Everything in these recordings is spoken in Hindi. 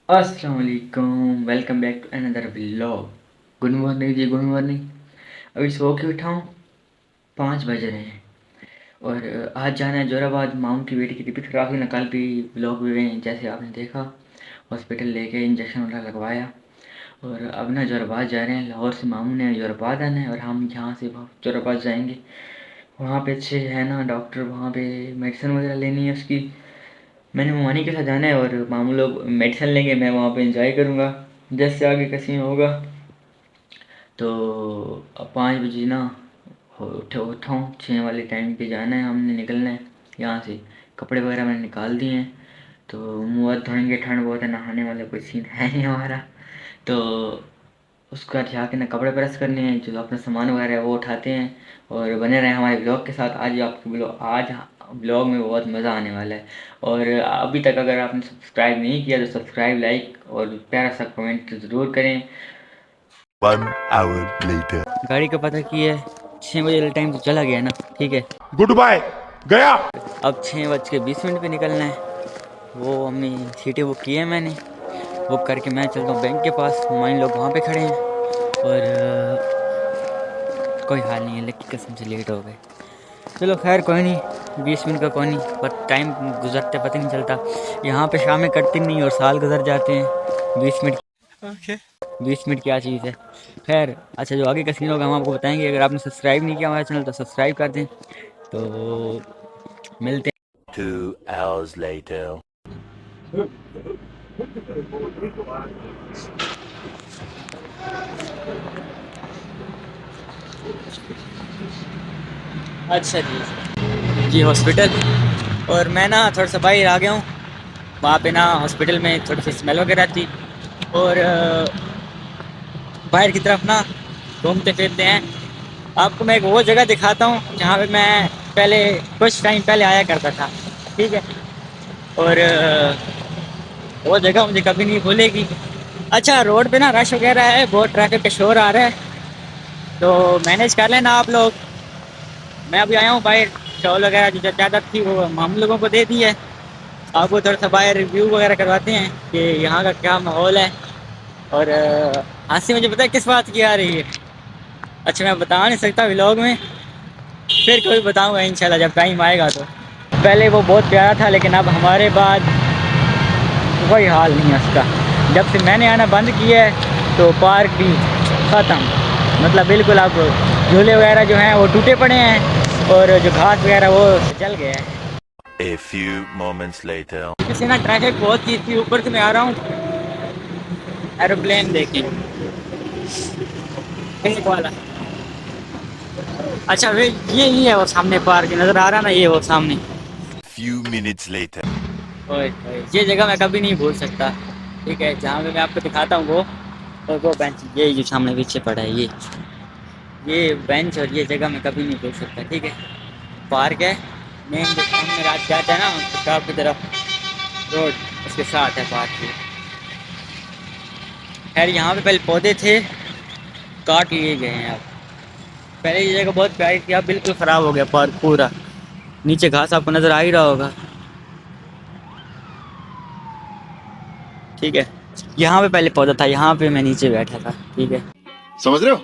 अस्सलाम वालेकुम, welcome back to another vlog. Good morning जी, गुड मॉर्निंग। अभी सो के उठा हूँ, 5 बज रहे हैं। और आज जाना है जोराबाद। मामू की बेटी की तबीयत ख़राब हुई ना, कल भी व्लॉग में जैसे आपने देखा। हॉस्पिटल लेके इंजेक्शन वगैरह लगवाया और अब ना जोराबाद जा रहे हैं। लाहौर से मामू ने जोराबाद आना है और हम यहाँ से जोराबाद जाएंगे। वहाँ पे अच्छे है ना डॉक्टर, वहाँ पे मेडिसिन वगैरह लेनी है उसकी। मैंने ममानी के साथ जाना है और मामू लोग मेडिसिन लेंगे, मैं वहाँ पे इंजॉय करूँगा। जैसे आगे का सीन होगा। तो अब 5 बजे ना उठाऊँ, 6 वाले टाइम पे जाना है, हमने निकलना है यहाँ से। कपड़े वगैरह मैंने निकाल दिए हैं, तो मुँह हाथ धोएंगे, ठंड बहुत है, नहाने वाला कोई सीन है नहीं हमारा। तो उसका जाके ना कपड़े प्रेस करने हैं, जो अपना सामान वगैरह है वो उठाते हैं। और बने रहे हमारे ब्लॉग के साथ। आज ब्लॉग में बहुत मज़ा आने वाला है। और अभी तक अगर आपने सब्सक्राइब नहीं किया तो सब्सक्राइब, लाइक और प्यारा सा कमेंट ज़रूर करें। 1 hour later. गाड़ी का पता की है, 6 बजे वाला टाइम तो चला गया ना, ठीक है। गुड बाय गया। अब 6:20 पे निकलना है। वो हमने सीटें बुक की है, मैंने बुक करके मैं चलता हूँ बैंक के पास। हमारे लोग वहाँ पे खड़े हैं और कोई हाल नहीं है, लेकिन कसम से लेट हो गए। चलो खैर कोई नहीं, 20 मिनट का कोई नहीं, पर टाइम गुजरते पता नहीं चलता। यहाँ पे शामें कटती नहीं और साल गुजर जाते हैं। 20 मिनट, ओके। 20 मिनट क्या चीज़ है। खैर अच्छा, जो आगे का सीन होगा हम आपको बताएंगे। अगर आपने सब्सक्राइब नहीं किया हमारा चैनल तो सब्सक्राइब कर दें। तो मिलते 2 hours later. हैं। अच्छा जी हॉस्पिटल। और मैं ना थोड़ा सा बाहर आ गया हूँ। वहाँ पे ना हॉस्पिटल में थोड़ी सी स्मेल वगैरह थी। और बाहर की तरफ ना घूमते फिरते हैं। आपको मैं एक वो जगह दिखाता हूँ जहाँ पे मैं पहले कुछ टाइम पहले आया करता था, ठीक है। और वो जगह मुझे कभी नहीं भूलेगी। अच्छा, रोड पे ना रश वगैरह है, बहुत ट्रैफिक का शोर आ रहा है, तो मैनेज कर लेना आप लोग। मैं अभी आया हूँ बाहर। शॉल वगैरह जो चादर थी वो हम लोगों को दे दी है। आपको थोड़ा सा बाहर रिव्यू वगैरह करवाते हैं कि यहाँ का क्या माहौल है। और हंसी मुझे पता है किस बात की आ रही है। अच्छा, मैं बता नहीं सकता व्लॉग में, फिर कभी बताऊंगा इंशाल्लाह जब टाइम आएगा। तो पहले वो बहुत प्यारा था, लेकिन अब हमारे बाद कोई हाल नहीं है उसका। जब से मैंने आना बंद किया है तो पार्क भी ख़त्म, मतलब बिल्कुल। अब झूले वगैरह जो हैं वो टूटे पड़े हैं और जो घास वगैरह वो जल गया है। A few moments later. इससे ना ट्रैफिक बहुत चीज़ थी। ऊपर से मैं आ रहा हूँ, एरोप्लेन देखिए पिंक वाला। अच्छा वे ये है वो सामने पार्क नज़र आ रहा है ना, ये वो सामने। Few minutes later. ओए ओए, ये जगह मैं कभी नहीं भूल सकता, ठीक है। जहाँ पे मैं आपको दिखाता हूँ वो, और वो बेंच, ये जो सामने पीछे पड़ा है, ये बेंच और ये जगह मैं कभी नहीं भूल सकता, ठीक है। पार्क है, मेन जो सामने रात जाता है ना शॉप की तरफ, रोड उसके साथ है पार्क ये। खैर यहाँ पे पहले पौधे थे, काट लिए गए हैं अब। पहले ये जगह बहुत प्यारी थी, अब बिल्कुल ख़राब हो गया पार्क पूरा। नीचे घास आपको नज़र आ ही रहा होगा, ठीक है। यहाँ पे पहले पौधा था, यहाँ पे मैं नीचे बैठा था, ठीक है। समझ रहे हो?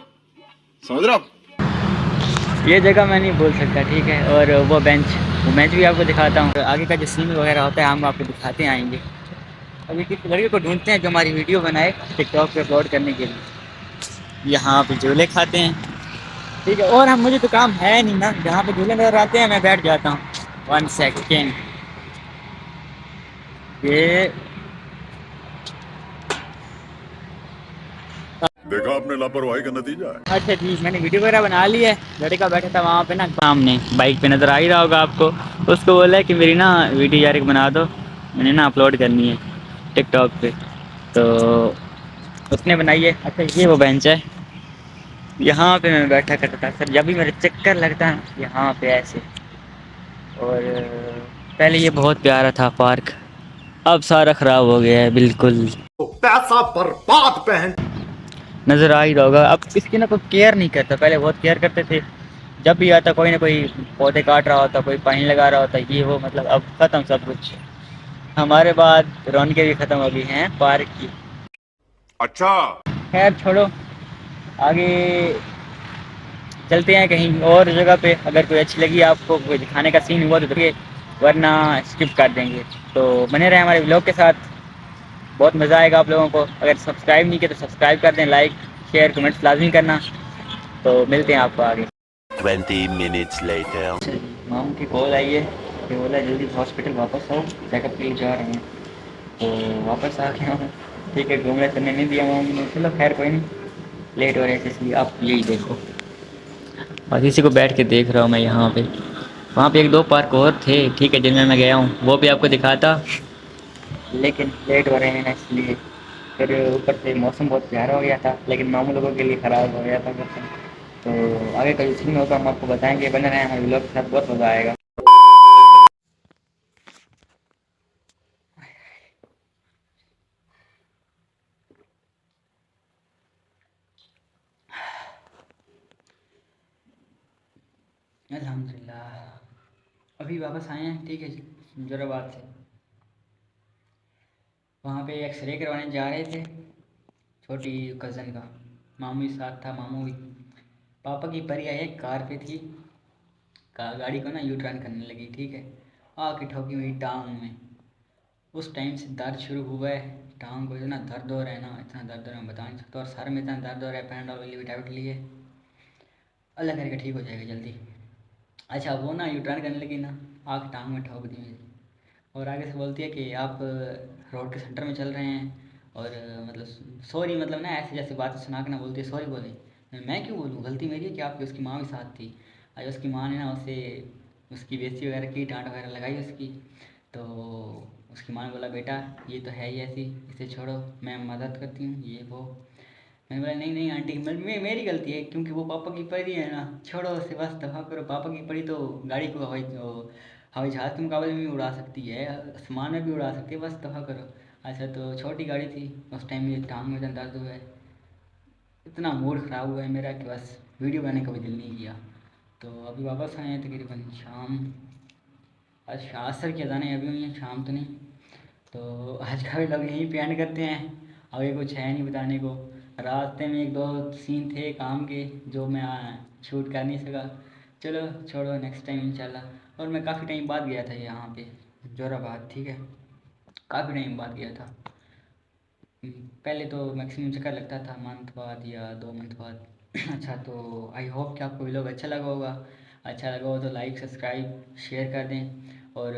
समझ रहे हो आप? ये जगह मैं नहीं भूल सकता, ठीक है। और वो बेंच भी आपको दिखाता हूँ। आगे का जो सीन वगैरह होता है हम आपको दिखाते आएंगे। अभी किसी लड़के को ढूंढते हैं जो हमारी वीडियो बनाए टिकटॉक पे अपलोड करने के लिए। यहाँ पे झूले खाते हैं, ठीक है। और हम मुझे तो काम है नहीं ना, जहाँ पे झूले नजर आते हैं मैं बैठ जाता हूँ। 1 सेकेंड, ये देखा आपने लापरवाही का नतीजा है। अच्छा जी, मैंने वीडियो वगैरह बना ली है। लड़का बैठा था वहाँ पे ना सामने बाइक पे, नज़र आ ही रहा होगा आपको। उसको बोला है कि मेरी ना वीडियो यार बना दो, मैंने ना अपलोड करनी है टिकटॉक पे। तो उसने बनाई है। अच्छा, ये वो बेंच है, यहाँ पे मैं बैठा करता था सर, जब भी मेरे चक्कर लगता है ना यहाँ पे ऐसे। और पहले ये बहुत प्यारा था पार्क, अब सारा ख़राब हो गया है बिल्कुल। पैसा बर्बाद पहन। नज़र आ ही रहा होगा। अब इसकी ना कोई केयर नहीं करता, पहले बहुत केयर करते थे। जब भी आता कोई ना कोई पौधे काट रहा होता, कोई पानी लगा रहा होता, ये वो, मतलब अब ख़त्म सब कुछ। हमारे बाद रौनकें भी ख़त्म हो गई हैं पार्क की। अच्छा। खैर छोड़ो, आगे चलते हैं कहीं और जगह पे। अगर कोई अच्छी लगी आपको, कोई दिखाने का सीन हुआ तो देखिए, वरना स्किप कर देंगे। तो बने रहे हमारे ब्लॉग के साथ, बहुत मज़ा आएगा आप लोगों को। अगर सब्सक्राइब नहीं किया तो सब्सक्राइब कर दें, लाइक शेयर कमेंट्स लाजमी करना। तो मिलते हैं आपको आगे। 20 minutes later. माम की कॉल आई है कि बोला जल्दी हॉस्पिटल वापस आओ, चेकअप के लिए जा रहे हैं। तो वापस आ गया हूँ। ठीक है, घूमने फिरने नहीं दिया माम ने, चलो खैर कोई नहीं, लेट हो रहे थे इसलिए। आप यही देखो, और इसी को बैठ के देख रहा हूँ मैं यहाँ पे। वहाँ पे एक दो पार्क और थे, ठीक है, जिनमें मैं गया हूँ, वो भी आपको दिखाता, लेकिन लेट हो रहे हैं इसलिए। फिर ऊपर से मौसम बहुत प्यारा हो गया था, लेकिन मामू लोगों के लिए ख़राब हो गया था मौसम। तो आगे कभी सीन होगा हम आपको बताएंगे। बने रहें हमारे ब्लॉग के साथ, बहुत मज़ा आएगा। अल्हम्दुलिल्लाह अभी वापस आए हैं, ठीक है, जोराबाद से। वहाँ पे एक्सरे करवाने जा रहे थे, छोटी कज़न का। मामू भी साथ था, मामू भी। पापा की परी आई है, कार पे थी, गाड़ी को ना यू टर्न करने लगी, ठीक है, आके ठोकी मेरी टांग में। उस टाइम से दर्द शुरू हुआ है, टांग को इतना दर्द हो रहा है ना, इतना दर्द हो रहा है मैं बता नहीं सकता। और सर में इतना दर्द हो रहा है, पैनाडोल वाली विटामिन लिए, अल्लाह करके ठीक हो जाएगा जल्दी। अच्छा वो ना यू टर्न करने लगी ना, आके टांग में ठोक दी मेरी। और आगे से बोलती है कि आप रोड के सेंटर में चल रहे हैं, और मतलब सॉरी, मतलब ना ऐसे जैसे बातें सुना के ना बोलती है सॉरी बोले। मैं क्यों बोलूँ, गलती मेरी है कि आपकी, उसकी माँ भी साथ थी। आज उसकी माँ ने ना उसे, उसकी बेइज्जती वगैरह की, डांट वगैरह लगाई उसकी। तो उसकी माँ ने बोला बेटा ये तो है ही ऐसी, इसे छोड़ो, मैं मदद करती हूँ ये वो। मैंने बोला नहीं नहीं आंटी, मेरी गलती है, क्योंकि वो पापा की परी है ना, छोड़ो उसे, बस दफ़ा करो। पापा की परी तो गाड़ी को हवाई जहाज़ के मुकाबले में भी उड़ा सकती है, आसमान में भी उड़ा सकती है, बस दफ़ा करो। अच्छा तो छोटी गाड़ी थी, उस टाइम मेरी टांग में इतना दर्द हुआ है, इतना मूड ख़राब हुआ है मेरा कि बस वीडियो बनाने का भी दिल नहीं किया। तो अभी वापस आए हैं तकरीबन शाम, आज असर की अज़ानें अभी हुई हैं, शाम तो नहीं। तो आज का भी लोग यहीं पे एंड करते हैं, आगे कुछ है नहीं बताने को। रास्ते में एक दो सीन थे काम के जो मैं शूट कर नहीं सका, चलो छोड़ो, नेक्स्ट टाइम इंशाल्लाह। और मैं काफ़ी टाइम बाद गया था यहाँ पे जोराबाद, ठीक है, काफ़ी टाइम बाद गया था। पहले तो मैक्सिमम चक्कर लगता था मंथ बाद या 2 मंथ बाद। अच्छा तो आई होप कि आपको व्लॉग अच्छा लगा होगा। अच्छा लगा हो तो लाइक सब्सक्राइब शेयर कर दें। और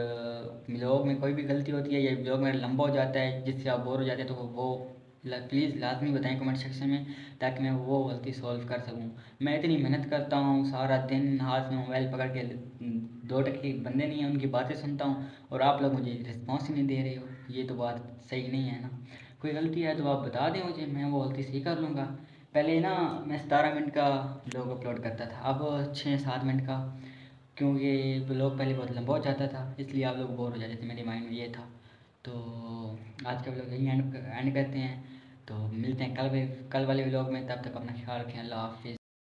व्लॉग में कोई भी गलती होती है या व्लॉग मेरा लंबा हो जाता है जिससे आप बोर हो जाते हैं, तो वो प्लीज़ लाजमी बताएं कमेंट सेक्शन में, ताकि मैं वो गलती सॉल्व कर सकूं। मैं इतनी मेहनत करता हूँ सारा दिन, हाथ में मोबाइल पकड़ के, 2 टके बंदे नहीं हैं उनकी बातें सुनता हूँ, और आप लोग मुझे रिस्पॉन्स ही नहीं दे रहे हो। ये तो बात सही नहीं है ना। कोई गलती है तो आप बता दें मुझे, मैं वो गलती सही कर लूँगा। पहले ना मैं 17 मिनट का ब्लॉग अपलोड करता था, अब 6-7 मिनट का, क्योंकि ब्लॉग पहले बहुत लंबा हो जाता था, इसलिए आप लोग बोर हो जाते थे, मेरे माइंड में ये था। तो आज का ब्लॉग यहीं एंड करते हैं। तो मिलते हैं कल वाले ब्लॉग में, तब तक अपना ख्याल रखें, अल्लाह हाफिज़।